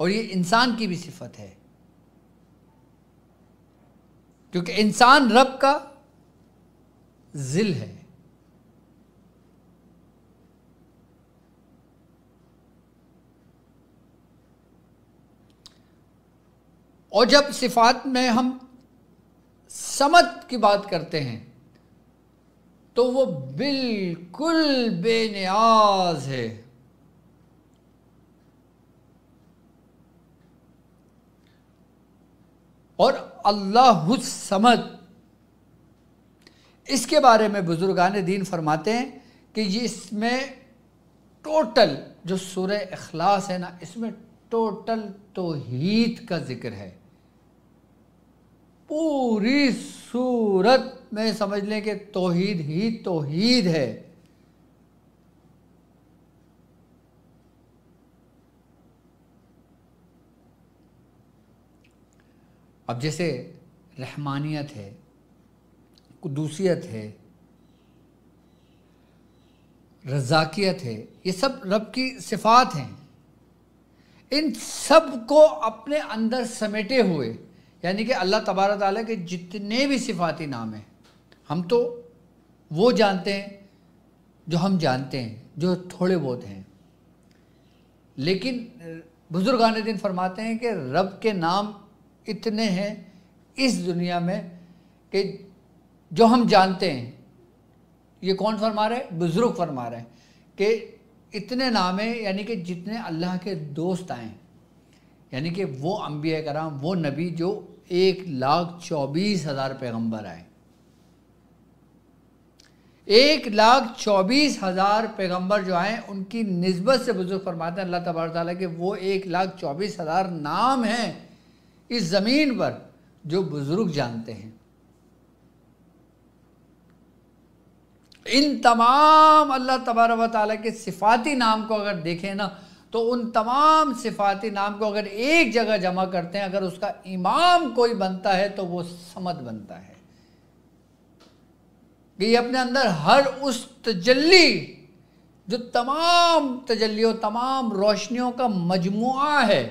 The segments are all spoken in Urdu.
اور یہ انسان کی بھی صفت ہے، کیونکہ انسان رب کا ذل ہے۔ اور جب صفات میں ہم صمد کی بات کرتے ہیں تو وہ بالکل بے نیاز ہے، اور اللہ الصمد، اس کے بارے میں بزرگان دین فرماتے ہیں کہ یہ اس میں ٹوٹل جو سورہ اخلاص ہے نا، اس میں ٹوٹل توحید کا ذکر ہے۔ پوری سورت میں سمجھ لیں کہ توحید ہی توحید ہے۔ اب جیسے رحمانیت ہے، قدوسیت ہے، رزاقیت ہے، یہ سب رب کی صفات ہیں۔ ان سب کو اپنے اندر سمیٹے ہوئے، یعنی کہ اللہ تبارک تعالیٰ کے جتنے بھی صفاتی نام ہیں، ہم تو وہ جانتے ہیں جو ہم جانتے ہیں، جو تھوڑے بہت ہیں، لیکن بزرگان دین فرماتے ہیں کہ رب کے نام اتنے ہیں اس دنیا میں کہ جو ہم جانتے ہیں۔ یہ کون فرما رہے ہیں؟ بزرگ فرما رہے ہیں کہ اتنے نام ہیں، یعنی کہ جتنے اللہ کے دوست آئیں، یعنی کہ وہ انبیاء کرام، وہ نبی جو 1,24,000 پیغمبر آئے، 1,24,000 پیغمبر جو آئیں، ان کی نسبت سے بزرگ فرماتے ہیں اللہ تبارک تعالیٰ کہ وہ 1,24,000 نام ہیں اس زمین پر جو بزرگ جانتے ہیں۔ ان تمام اللہ تبارک و تعالیٰ کے صفاتی نام کو اگر دیکھیں نا، تو ان تمام صفاتی نام کو اگر ایک جگہ جمع کرتے ہیں، اگر اس کا امام کوئی بنتا ہے تو وہ صمد بنتا ہے، کہ یہ اپنے اندر ہر اس تجلی، جو تمام تجلیوں، تمام روشنیوں کا مجموعہ ہے،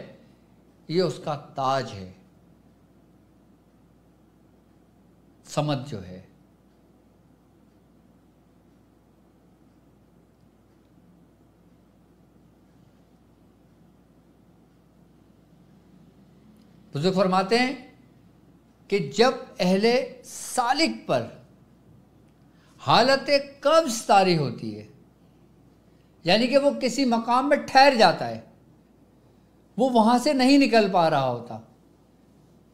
یہ اس کا تاج ہے، صمد جو ہے۔ بزرگ فرماتے ہیں کہ جب اہل سالک پر حالت قبض طاری ہوتی ہے، یعنی کہ وہ کسی مقام میں ٹھہر جاتا ہے، وہ وہاں سے نہیں نکل پا رہا ہوتا،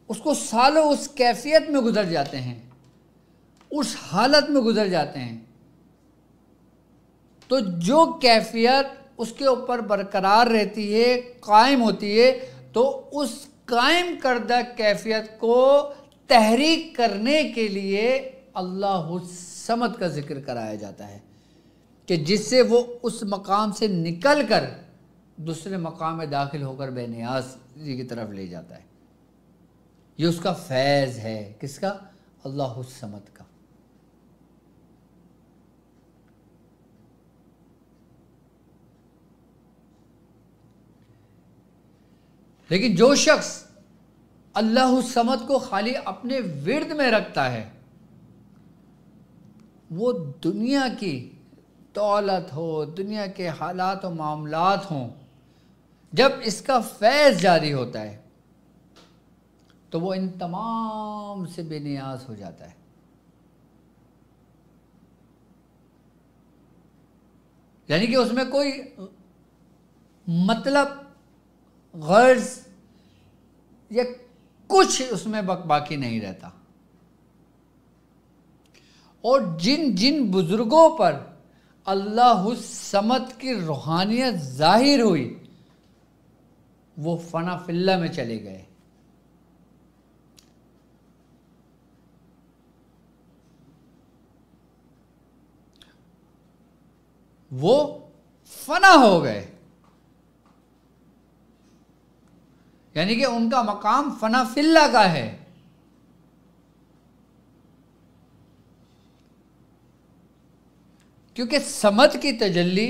اس کو سالوں اس کیفیت میں گزر جاتے ہیں، اس حالت میں گزر جاتے ہیں، تو جو کیفیت اس کے اوپر برقرار رہتی ہے، قائم ہوتی ہے، تو اس قائم کردہ کیفیت کو تحریک کرنے کے لیے اللہ الصمد کا ذکر کرایا جاتا ہے، کہ جس سے وہ اس مقام سے نکل کر دوسرے مقام میں داخل ہو کر بے نیازی کی طرف لے جاتا ہے۔ یہ اس کا فیض ہے، کس کا؟ اللہ الصمد کا۔ لیکن جو شخص اللہ الصمد کو خالی اپنے ورد میں رکھتا ہے، وہ دنیا کی دولت ہو، دنیا کے حالات و معاملات ہوں، جب اس کا فیض جاری ہوتا ہے تو وہ ان تمام سے بے نیاز ہو جاتا ہے۔ یعنی کہ اس میں کوئی مطلب، غرض یا کچھ اس میں باقی نہیں رہتا۔ اور جن جن بزرگوں پر اللہ الصمد کی روحانیت ظاہر ہوئی، وہ فنا فی اللہ میں چلے گئے۔ وہ فنا ہو گئے، یعنی کہ ان کا مقام فنا فی اللہ کا ہے۔ کیونکہ صمد کی تجلی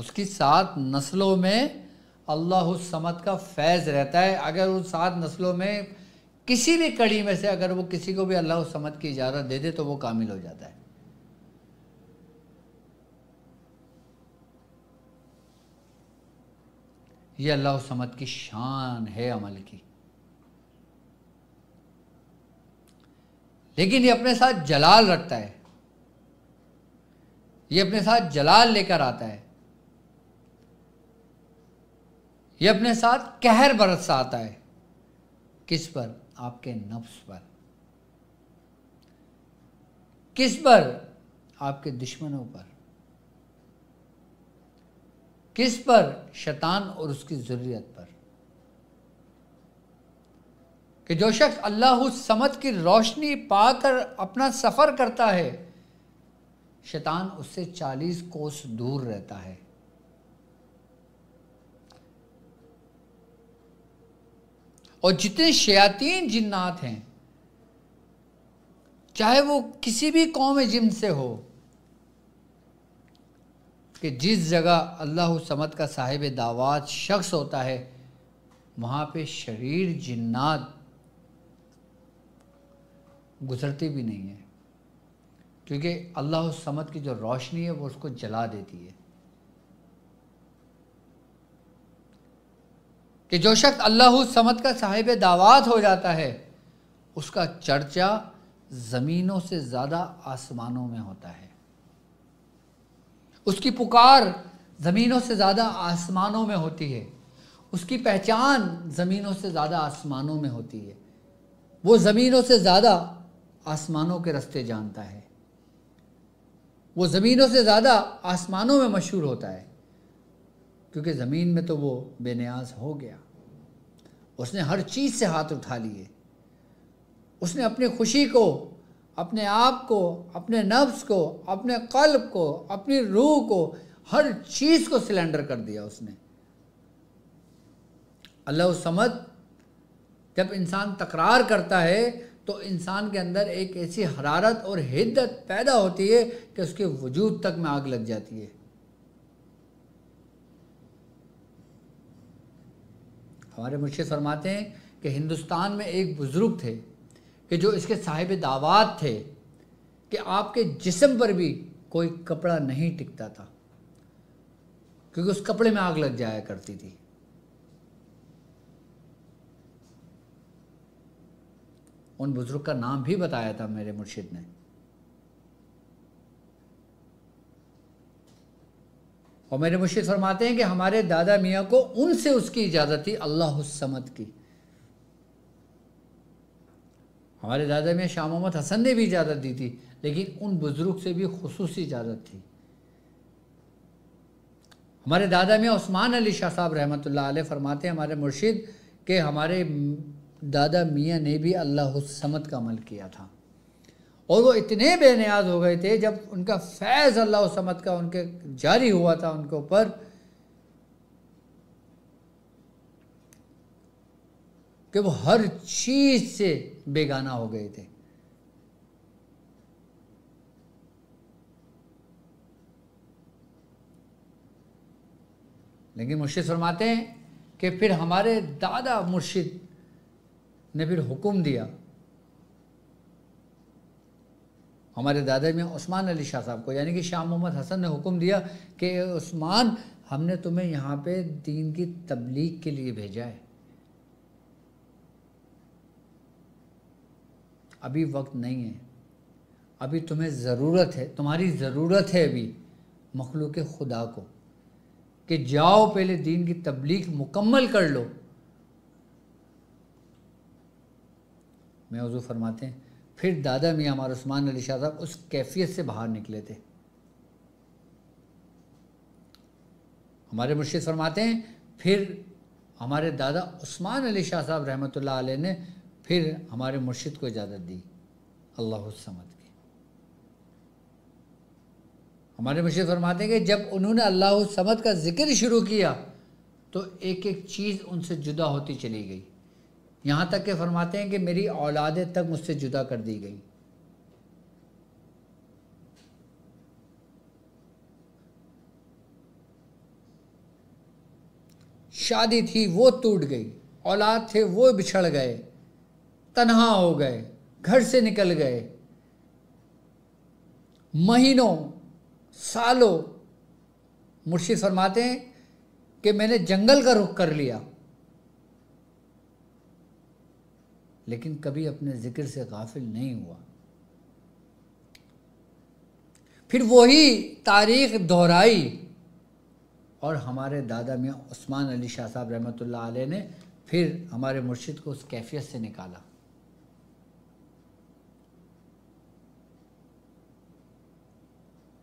اس کی 7 نسلوں میں اللہ الصمد کا فیض رہتا ہے. اگر ان 7 نسلوں میں کسی بھی کڑی میں سے اگر وہ کسی کو بھی اللہ الصمد کی اجازت دے دے تو وہ کامل ہو جاتا ہے. یہ اللہ الصمد کی شان ہے عمل کی. لیکن یہ اپنے ساتھ جلال رکھتا ہے، یہ اپنے ساتھ جلال لے کر آتا ہے، یہ اپنے ساتھ قہر برساتا ہے. کس پر؟ آپ کے نفس پر. کس پر؟ آپ کے دشمنوں پر. کس پر؟ شیطان اور اس کی ذریت پر. کہ جو شخص اللہ الصمد کی روشنی پا کر اپنا سفر کرتا ہے، شیطان اس سے 40 کوس دور رہتا ہے. اور جتنے شیاطین جنات ہیں، چاہے وہ کسی بھی قوم جن سے ہو، کہ جس جگہ اللہ الصمد کا صاحب دعوات شخص ہوتا ہے وہاں پہ شریر جنات گزرتے بھی نہیں ہیں، کیونکہ اللہ الصمد کی جو روشنی ہے وہ اس کو جلا دیتی ہے. کہ جو شخص اللہ الصمد کا صاحب دعوات ہو جاتا ہے اس کا چرچا زمینوں سے زیادہ آسمانوں میں ہوتا ہے، اس کی پکار زمینوں سے زیادہ آسمانوں میں ہوتی ہے، اس کی پہچان زمینوں سے زیادہ آسمانوں میں ہوتی ہے. وہ زمینوں سے زیادہ آسمانوں کے رستے جانتا ہے، وہ زمینوں سے زیادہ آسمانوں میں مشہور ہوتا ہے، کیونکہ زمین میں تو وہ بے نیاز ہو گیا. اس نے ہر چیز سے ہاتھ اٹھا لیے. اس نے اپنی خوشی کو، اپنے آپ کو، اپنے نفس کو، اپنے قلب کو، اپنی روح کو، ہر چیز کو سلنڈر کر دیا اس نے. اللہ الصمد جب انسان تکرار کرتا ہے تو انسان کے اندر ایک ایسی حرارت اور حدت پیدا ہوتی ہے کہ اس کے وجود تک میں آگ لگ جاتی ہے. ہمارے مرشد فرماتے ہیں کہ ہندوستان میں ایک بزرگ تھے کہ جو اس کے صاحب دعوات تھے کہ آپ کے جسم پر بھی کوئی کپڑا نہیں ٹکتا تھا، کیونکہ اس کپڑے میں آگ لگ جایا کرتی تھی. ان بزرگ کا نام بھی بتایا تھا میرے مرشد نے. اور میرے مرشد فرماتے ہیں کہ ہمارے دادا میاں کو ان سے اس کی اجازت تھی اللہ الصمد کی. ہمارے دادا میاں شاہ محمد حسن نے بھی اجازت دی تھی، لیکن ان بزرگ سے بھی خصوصی اجازت تھی. ہمارے دادا میاں عثمان علی شاہ صاحب رحمۃ اللہ علیہ فرماتے ہیں ہمارے مرشد کہ ہمارے دادا میاں نے بھی اللہ الصمد کا عمل کیا تھا، اور وہ اتنے بے نیاز ہو گئے تھے جب ان کا فیض اللہ الصمد کا ان کے جاری ہوا تھا ان کے اوپر، کہ وہ ہر چیز سے بیگانہ ہو گئے تھے. لیکن مرشد فرماتے ہیں کہ پھر ہمارے دادا مرشد نے پھر حکم دیا، ہمارے دادا میں عثمان علی شاہ صاحب کو، یعنی کہ شاہ محمد حسن نے حکم دیا کہ عثمان ہم نے تمہیں یہاں پہ دین کی تبلیغ کے لیے بھیجا ہے، ابھی وقت نہیں ہے، ابھی تمہیں ضرورت ہے، تمہاری ضرورت ہے ابھی مخلوق خدا کو، کہ جاؤ پہلے دین کی تبلیغ مکمل کر لو. میں حضور فرماتے ہیں پھر دادا میاں ہمارے عثمان علی شاہ صاحب اس کیفیت سے باہر نکلے تھے. ہمارے مرشد فرماتے ہیں پھر ہمارے دادا عثمان علی شاہ صاحب رحمۃ اللہ علیہ نے پھر ہمارے مرشد کو اجازت دی اللہ الصمد کی. ہمارے مرشد فرماتے ہیں کہ جب انہوں نے اللہ الصمد کا ذکر شروع کیا تو ایک ایک چیز ان سے جدا ہوتی چلی گئی، یہاں تک کہ فرماتے ہیں کہ میری اولادیں تک مجھ سے جدا کر دی گئی. شادی تھی وہ ٹوٹ گئی، اولاد تھے وہ بچھڑ گئے، تنہا ہو گئے، گھر سے نکل گئے، مہینوں سالوں مرشد فرماتے ہیں کہ میں نے جنگل کا رخ کر لیا، لیکن کبھی اپنے ذکر سے غافل نہیں ہوا۔ پھر وہی تاریخ دہرائی اور ہمارے دادا میاں عثمان علی شاہ صاحب رحمۃ اللہ علیہ نے پھر ہمارے مرشد کو اس کیفیت سے نکالا۔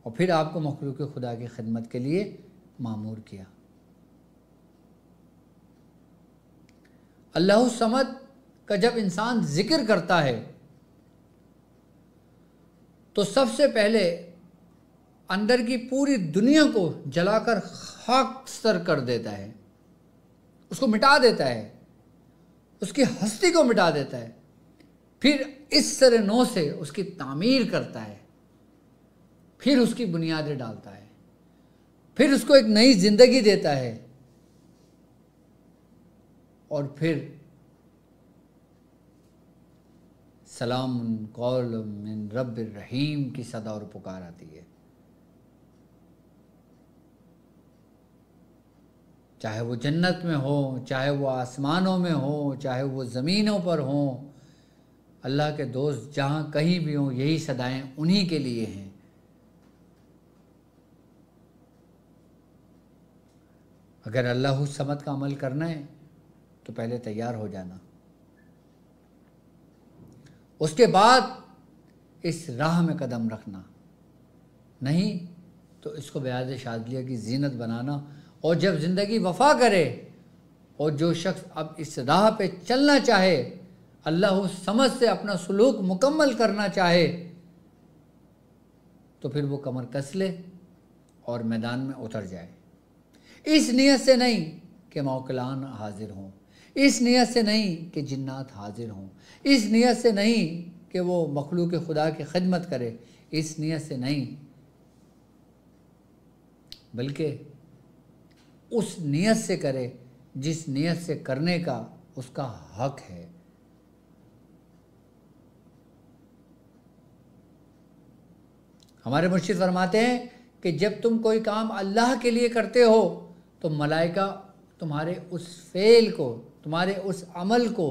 اور پھر آپ کو مخلوق خدا کی خدمت کے لیے مامور کیا۔ اللہ الصمد کا جب انسان ذکر کرتا ہے تو سب سے پہلے اندر کی پوری دنیا کو جلا کر خاک سر کر دیتا ہے، اس کو مٹا دیتا ہے، اس کی ہستی کو مٹا دیتا ہے، پھر اس سر نو سے اس کی تعمیر کرتا ہے، پھر اس کی بنیادیں ڈالتا ہے، پھر اس کو ایک نئی زندگی دیتا ہے، اور پھر سلام قول من رب الرحیم کی صدا اور پکار آتی ہے۔ چاہے وہ جنت میں ہو، چاہے وہ آسمانوں میں ہو، چاہے وہ زمینوں پر ہوں، اللہ کے دوست جہاں کہیں بھی ہوں، یہی صدائیں انہی کے لیے ہیں۔ اگر اللہ الصمد کا عمل کرنا ہے تو پہلے تیار ہو جانا، اس کے بعد اس راہ میں قدم رکھنا، نہیں تو اس کو بیاض شاذلیہ کی زینت بنانا۔ اور جب زندگی وفا کرے اور جو شخص اب اس راہ پہ چلنا چاہے، اللہ الصمد سے اپنا سلوک مکمل کرنا چاہے، تو پھر وہ کمر کس لے اور میدان میں اتر جائے۔ اس نیت سے نہیں کہ موکلان حاضر ہوں، اس نیت سے نہیں کہ جنات حاضر ہوں، اس نیت سے نہیں کہ وہ مخلوق خدا کی خدمت کرے، اس نیت سے نہیں، بلکہ اس نیت سے کرے جس نیت سے کرنے کا اس کا حق ہے۔ ہمارے مرشد فرماتے ہیں کہ جب تم کوئی کام اللہ کے لیے کرتے ہو تو ملائکہ تمہارے اس فعل کو، تمہارے اس عمل کو،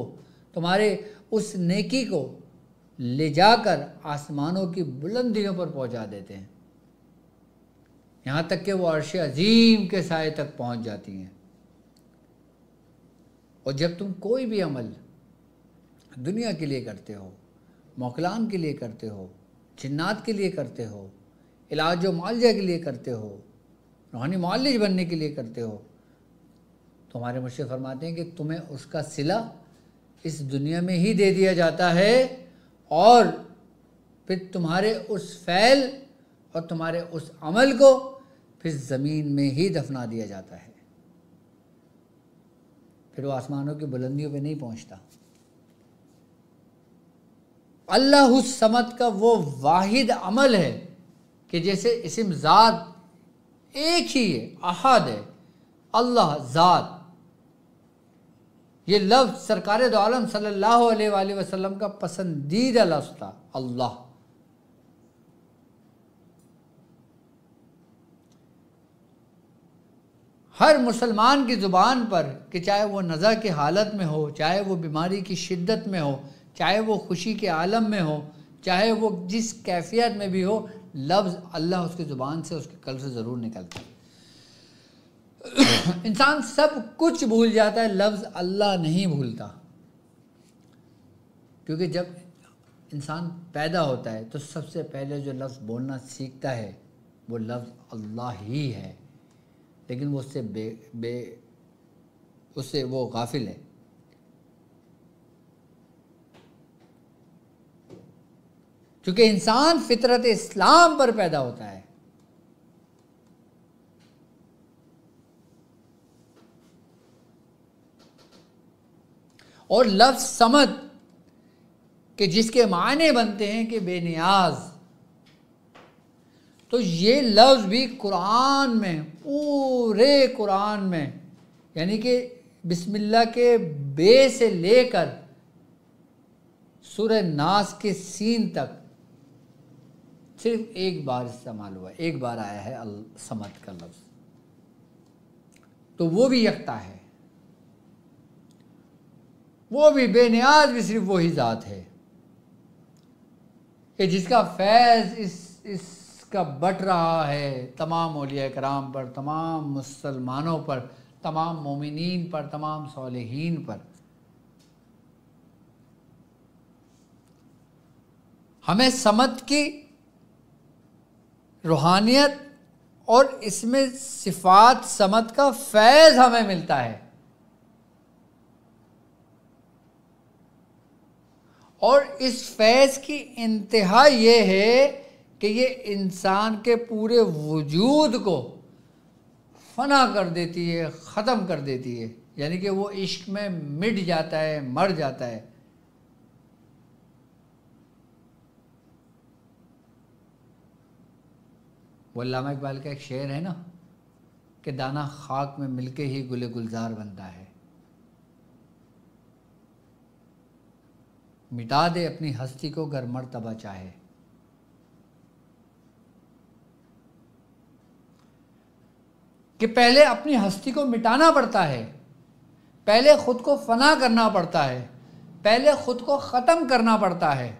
تمہارے اس نیکی کو لے جا کر آسمانوں کی بلندیوں پر پہنچا دیتے ہیں، یہاں تک کہ وہ عرش عظیم کے سائے تک پہنچ جاتی ہیں۔ اور جب تم کوئی بھی عمل دنیا کے لیے کرتے ہو، موکلان کے لیے کرتے ہو، جنات کے لیے کرتے ہو، علاج و معالجہ کے لیے کرتے ہو، روحانی معالج بننے کے لیے کرتے ہو، تو ہمارے مرشد فرماتے ہیں کہ تمہیں اس کا صلہ اس دنیا میں ہی دے دیا جاتا ہے، اور پھر تمہارے اس فعل اور تمہارے اس عمل کو پھر زمین میں ہی دفنا دیا جاتا ہے، پھر وہ آسمانوں کی بلندیوں پہ نہیں پہنچتا۔ اللہ الصمد کا وہ واحد عمل ہے کہ جیسے اسم ذات ایک ہی ہے، احد ہے، اللہ ذات، یہ لفظ سرکار دو عالم صلی اللہ علیہ وآلہ وسلم کا پسندیدہ لفظ تھا، اللہ۔ ہر مسلمان کی زبان پر، کہ چاہے وہ نزع کی حالت میں ہو، چاہے وہ بیماری کی شدت میں ہو، چاہے وہ خوشی کے عالم میں ہو، چاہے وہ جس کیفیت میں بھی ہو، لفظ اللہ اس کی زبان سے، اس کے قلب سے ضرور نکلتا ہے۔ انسان سب کچھ بھول جاتا ہے، لفظ اللہ نہیں بھولتا، کیونکہ جب انسان پیدا ہوتا ہے تو سب سے پہلے جو لفظ بولنا سیکھتا ہے وہ لفظ اللہ ہی ہے، لیکن وہ اس سے وہ غافل ہے۔ کیونکہ انسان فطرت اسلام پر پیدا ہوتا ہے، اور لفظ صمد کہ جس کے معنی بنتے ہیں کہ بے نیاز، تو یہ لفظ بھی قرآن میں، پورے قرآن میں یعنی کہ بسم اللہ کے بے سے لے کر سورہ ناس کے سین تک صرف ایک بار استعمال ہوا ہے، ایک بار آیا ہے الصمد کا لفظ، تو وہ بھی یکتا ہے، وہ بھی بے نیاز بھی صرف وہی ذات ہے کہ جس کا فیض اس کا بٹ رہا ہے تمام اولیاء کرام پر، تمام مسلمانوں پر، تمام مومنین پر، تمام صالحین پر۔ ہمیں صمد کی روحانیت اور اس میں صفات صمد کا فیض ہمیں ملتا ہے، اور اس فیض کی انتہا یہ ہے کہ یہ انسان کے پورے وجود کو فنا کر دیتی ہے، ختم کر دیتی ہے، یعنی کہ وہ عشق میں مٹ جاتا ہے، مر جاتا ہے۔ وہ علامہ اقبال کا ایک شعر ہے نا کہ دانہ خاک میں مل کے ہی گل گلزار بنتا ہے، مٹا دے اپنی ہستی کو گر مرتبہ چاہے۔ کہ پہلے اپنی ہستی کو مٹانا پڑتا ہے، پہلے خود کو فنا کرنا پڑتا ہے، پہلے خود کو ختم کرنا پڑتا ہے،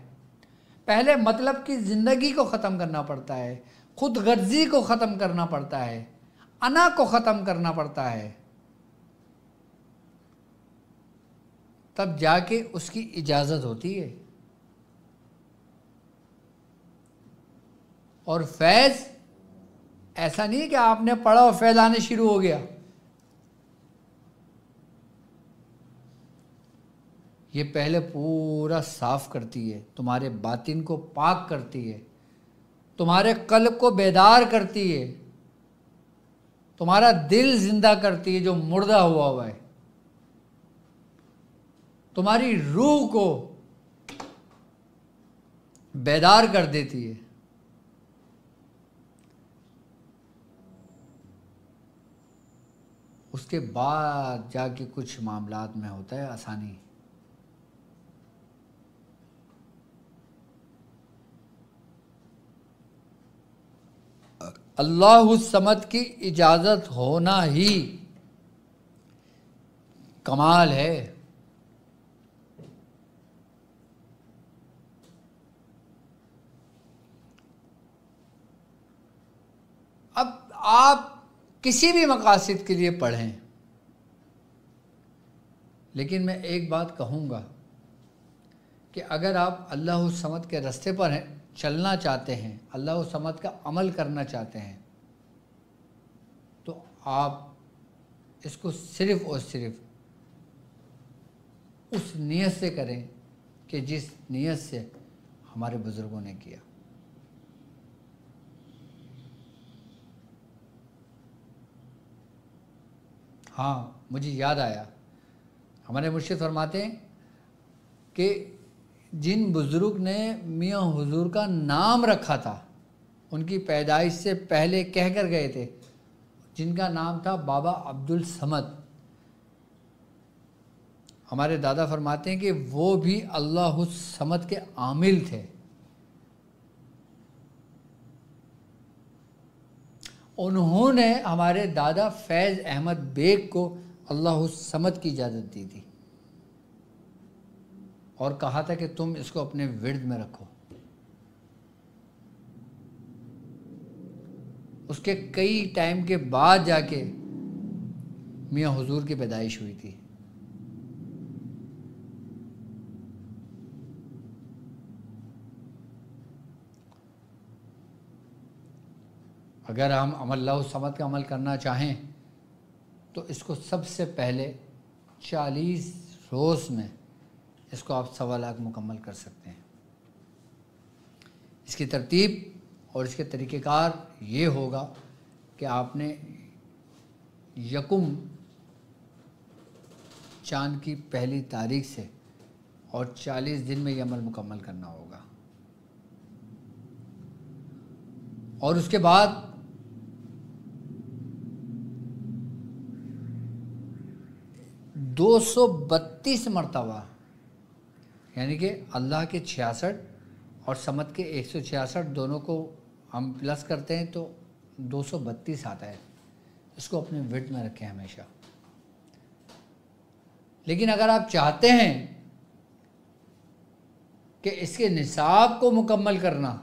پہلے مطلب کی زندگی کو ختم کرنا پڑتا ہے، خود غرضی کو ختم کرنا پڑتا ہے، انا کو ختم کرنا پڑتا ہے، تب جا کے اس کی اجازت ہوتی ہے۔ اور فیض ایسا نہیں ہے کہ آپ نے پڑھا اور فیض آنے شروع ہو گیا، یہ پہلے پورا صاف کرتی ہے، تمہارے باطن کو پاک کرتی ہے، تمہارے قلب کو بیدار کرتی ہے، تمہارا دل زندہ کرتی ہے جو مردہ ہوا ہے، تمہاری روح کو بیدار کر دیتی ہے۔ اس کے بعد جا کے کچھ معاملات میں ہوتا ہے آسانی۔ اللہ الصمد کی اجازت ہونا ہی کمال ہے۔ اب آپ کسی بھی مقاصد کے لیے پڑھیں، لیکن میں ایک بات کہوں گا کہ اگر آپ اللہ الصمد کے راستے پر ہیں، چلنا چاہتے ہیں، اللہ الصمد کا عمل کرنا چاہتے ہیں، تو آپ اس کو صرف اور صرف اس نیت سے کریں کہ جس نیت سے ہمارے بزرگوں نے کیا۔ ہاں، مجھے یاد آیا، ہمارے مرشد فرماتے ہیں کہ جن بزرگ نے میاں حضور کا نام رکھا تھا، ان کی پیدائش سے پہلے کہہ کر گئے تھے، جن کا نام تھا بابا عبدالصمد، ہمارے دادا فرماتے ہیں کہ وہ بھی اللہ الصمد کے عامل تھے۔ انہوں نے ہمارے دادا فیض احمد بیگ کو اللہ الصمد کی اجازت دی تھی اور کہا تھا کہ تم اس کو اپنے ورد میں رکھو۔ اس کے کئی ٹائم کے بعد جا کے میاں حضور کی پیدائش ہوئی تھی۔ اگر ہم اللہ الصمد کا عمل کرنا چاہیں تو اس کو سب سے پہلے 40 روز میں اس کو آپ 1.25 لاکھ مکمل کر سکتے ہیں۔ اس کی ترتیب اور اس کے طریقہ کار یہ ہوگا کہ آپ نے یکم چاند کی پہلی تاریخ سے اور 40 دن میں یہ عمل مکمل کرنا ہوگا، اور اس کے بعد 232 مرتبہ، یعنی کہ اللہ کے 66 اور سمت کے 166 دونوں کو ہم پلس کرتے ہیں تو 232 آتا ہے. اس کو اپنے ورڈ میں رکھیں ہمیشہ. لیکن اگر آپ چاہتے ہیں کہ اس کے نصاب کو مکمل کرنا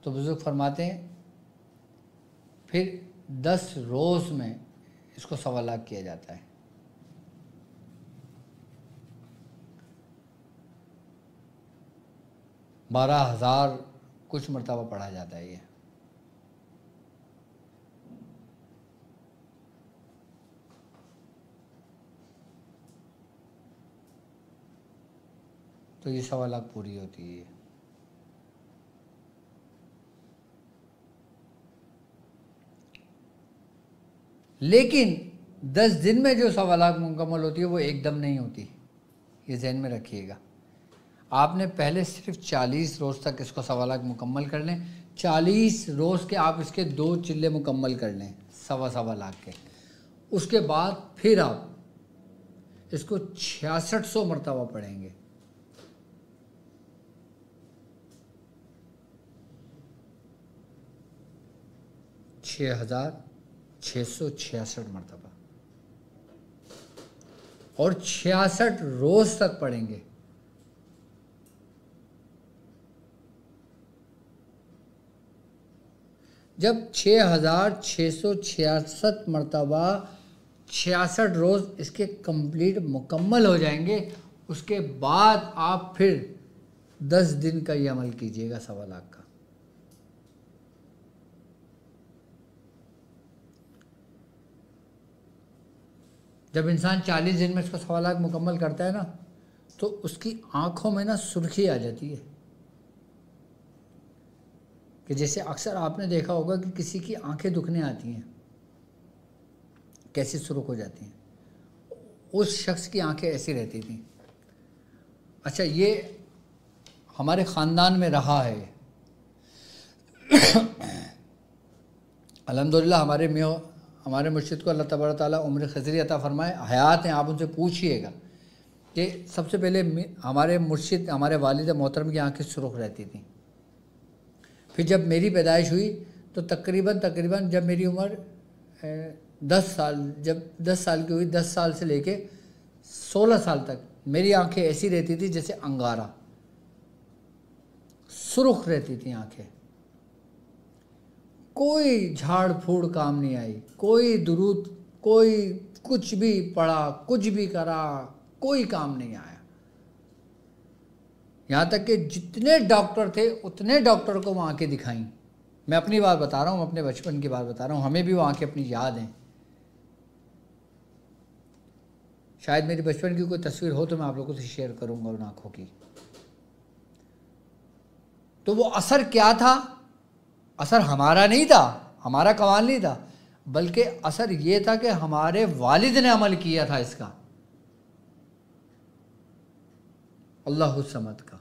تو بزرگ فرماتے ہیں پھر 10 روز میں اس کو 1.25 لاکھ کیا جاتا ہے. بارہ ہزار کچھ مرتبہ پڑھا جاتا ہے یہ. تو یہ 1.25 لاکھ پوری ہوتی ہے. لیکن 10 دن میں جو 1.25 لاکھ مکمل ہوتی ہے وہ ایک دم نہیں ہوتی، یہ ذہن میں رکھیے گا. آپ نے پہلے صرف 40 روز تک اس کو 1.25 لاکھ مکمل کر لیں. 40 روز کے آپ اس کے 2 چلے مکمل کر لیں 1.25 لاکھ کے. اس کے بعد پھر آپ اس کو 6600 مرتبہ پڑھیں گے. 6666 مرتبہ اور 66 روز تک پڑھیں گے. جب 6666 مرتبہ 66 روز اس کے کمپلیٹ مکمل ہو جائیں گے، اس کے بعد آپ پھر 10 دن کا یہ عمل کیجئے گا 1.25 لاکھ کا. جب انسان 40 دن میں اس کو 1.25 لاکھ مکمل کرتا ہے نا تو اس کی آنکھوں میں نا سرخی آ جاتی ہے. کہ جیسے اکثر آپ نے دیکھا ہوگا کہ کسی کی آنکھیں دکھنے آتی ہیں، کیسی سرخ ہو جاتی ہیں. اس شخص کی آنکھیں ایسی رہتی تھیں. اچھا، یہ ہمارے خاندان میں رہا ہے. الحمدللہ ہمارے مرشد کو اللہ تبارک تعالیٰ عمر خضری عطا فرمائے، حیات ہیں، آپ ان سے پوچھئے گا کہ سب سے پہلے ہمارے مرشد، ہمارے والد محترم کی آنکھیں سرخ رہتی تھیں. پھر جب میری پیدائش ہوئی تو تقریباً جب میری عمر 10 سال کی ہوئی، 10 سال سے لے کے 16 سال تک میری آنکھیں ایسی رہتی تھی جیسے انگارہ، سرخ رہتی تھیں آنکھیں. کوئی جھاڑ پھوڑ کام نہیں آئی، کوئی درود، کوئی کچھ بھی پڑھا، کچھ بھی کرا، کوئی کام نہیں آیا. یہاں تک کہ جتنے ڈاکٹر تھے اتنے ڈاکٹر کو وہ آنکھیں دکھائیں. میں اپنی بات بتا رہا ہوں، اپنے بچپن کی بات بتا رہا ہوں. ہمیں بھی وہ آنکھیں اپنی یاد ہیں. شاید میری بچپن کی کوئی تصویر ہو تو میں آپ لوگوں سے شیئر کروں گا ان آنکھوں کی. تو وہ اثر کیا تھا؟ اثر ہمارا نہیں تھا، ہمارا کمال نہیں تھا، بلکہ اثر یہ تھا کہ ہمارے والد نے عمل کیا تھا اس کا، اللہ الصمد کا.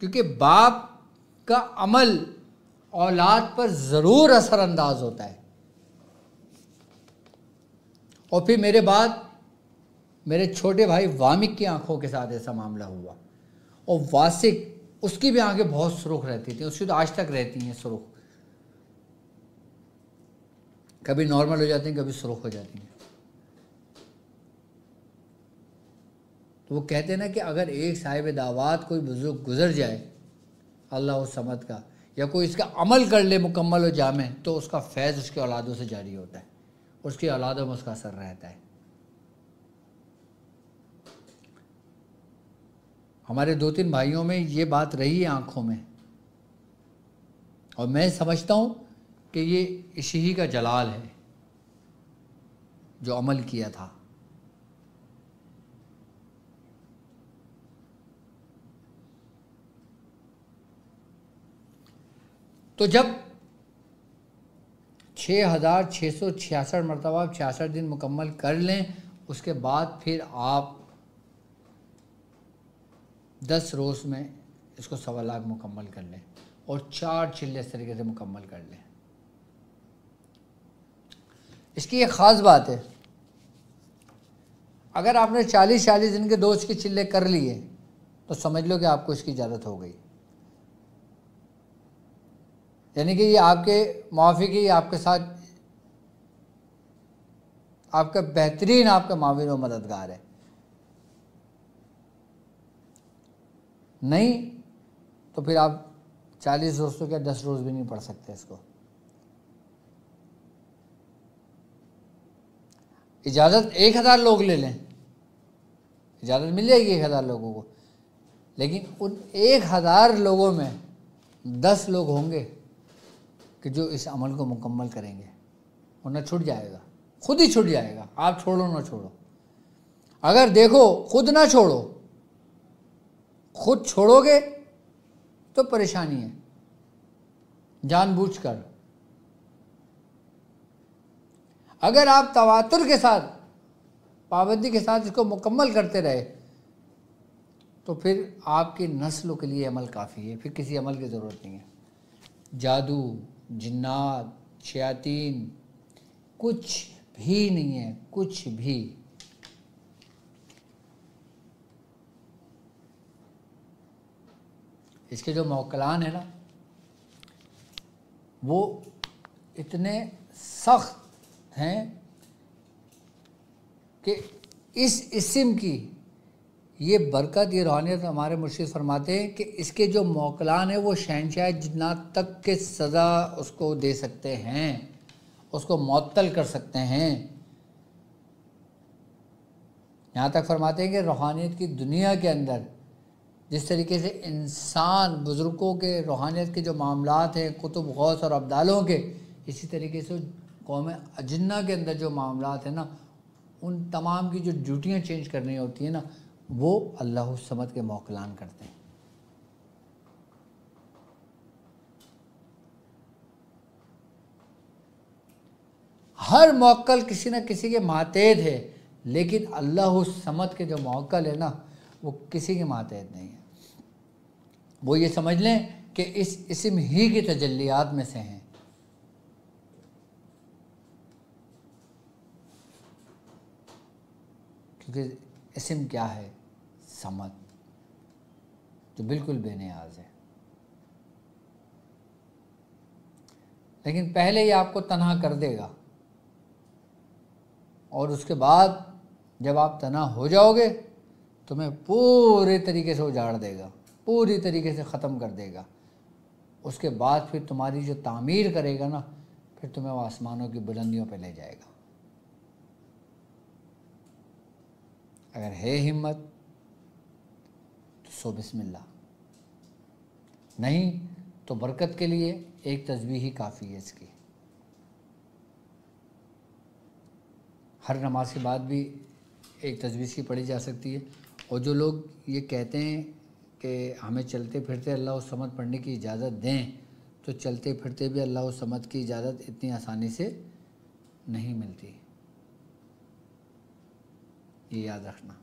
کیونکہ باپ کا عمل اولاد پر ضرور اثر انداز ہوتا ہے. اور پھر میرے بعد میرے چھوٹے بھائی وامک کی آنکھوں کے ساتھ ایسا معاملہ ہوا. اور واسک، اس کی بھی آنکھیں بہت سرخ رہتی تھیں، اس کی تو آج تک رہتی ہیں سرخ. کبھی نارمل ہو جاتی ہیں، کبھی سرخ ہو جاتی ہیں. تو وہ کہتے ہیں نا کہ اگر ایک صاحب دعوات کوئی بزرگ گزر جائے اللہ الصمد کا، یا کوئی اس کا عمل کر لے مکمل و جامع، تو اس کا فیض اس کے اولادوں سے جاری ہوتا ہے، اس کی اولادوں میں اس کا اثر رہتا ہے. ہمارے 2-3 بھائیوں میں یہ بات رہی ہے آنکھوں میں، اور میں سمجھتا ہوں کہ یہ اسی ہی کا جلال ہے جو عمل کیا تھا. تو جب 6666 مرتبہ 66 دن مکمل کر لیں، اس کے بعد پھر آپ 10 روز میں اس کو 1.25 لاکھ مکمل کر لیں اور 4 چلے اس طریقے سے مکمل کر لیں. اس کی ایک خاص بات ہے، اگر آپ نے 40 دن کے دوست کی چلے کر لیے تو سمجھ لو کہ آپ کو اس کی اجازت ہو گئی، یعنی کہ یہ آپ کے موافق ہی آپ کے ساتھ آپ کا بہترین آپ کا معاون و مددگار ہے۔ نہیں تو پھر آپ 40 دوستوں کے 10 روز بھی نہیں پڑھ سکتے اس کو۔ اجازت 1000 لوگ لے لیں، اجازت مل جائے گی 1000 لوگوں کو، لیکن ان 1000 لوگوں میں 10 لوگ ہوں گے کہ جو اس عمل کو مکمل کریں گے، ورنہ چھوٹ جائے گا، خود ہی چھوٹ جائے گا، آپ چھوڑو نہ چھوڑو۔ اگر دیکھو خود نہ چھوڑو، خود چھوڑو گے تو پریشانی ہے، جان بوجھ کر۔ اگر آپ تواتر کے ساتھ پابندی کے ساتھ اس کو مکمل کرتے رہے تو پھر آپ کی نسلوں کے لیے عمل کافی ہے، پھر کسی عمل کی ضرورت نہیں ہے۔ جادو، جنات، شیاطین کچھ بھی نہیں ہے، کچھ بھی۔ اس کے جو موکلان ہیں نا وہ اتنے سخت ہیں کہ اس اسم کی یہ برکت، یہ روحانیت ہمارے مرشد فرماتے ہیں کہ اس کے جو موکلان ہیں وہ شہنشاہ جنات تک کے سزا اس کو دے سکتے ہیں، اس کو معطل کر سکتے ہیں۔ یہاں تک فرماتے ہیں کہ روحانیت کی دنیا کے اندر جس طریقے سے انسان بزرگوں کے روحانیت کے جو معاملات ہیں، کتب غوث اور ابدالوں کے، اسی طریقے سے قوم اجنہ کے اندر جو معاملات ہیں نا، ان تمام کی جو ڈیوٹیاں چینج کرنی ہوتی ہیں نا، وہ اللہ الصمد کے موکلان کرتے ہیں۔ ہر موکل کسی نہ کسی کے ماتحت ہے، لیکن اللہ الصمد کے جو موکل ہے نا وہ کسی کے ماتحت نہیں ہے۔ وہ یہ سمجھ لیں کہ اس اسم ہی کی تجلیات میں سے ہیں۔ کیونکہ اسم کیا ہے؟ صمد، جو بالکل بے نیاز ہے۔ لیکن پہلے یہ آپ کو تنہا کر دے گا، اور اس کے بعد جب آپ تنہا ہو جاؤ گے تمہیں پورے طریقے سے اجاڑ دے گا، پوری طریقے سے ختم کر دے گا۔ اس کے بعد پھر تمہاری جو تعمیر کرے گا نا، پھر تمہیں وہ آسمانوں کی بلندیوں پہ لے جائے گا۔ اگر ہے ہمت تو سو بسم اللہ، نہیں تو برکت کے لیے ایک تسبیح ہی کافی ہے اس کی۔ ہر نماز کے بعد بھی ایک تسبیح کی پڑھی جا سکتی ہے۔ اور جو لوگ یہ کہتے ہیں کہ ہمیں چلتے پھرتے اللہ الصمد پڑھنے کی اجازت دیں، تو چلتے پھرتے بھی اللہ الصمد کی اجازت اتنی آسانی سے نہیں ملتی، یہ یاد رکھنا۔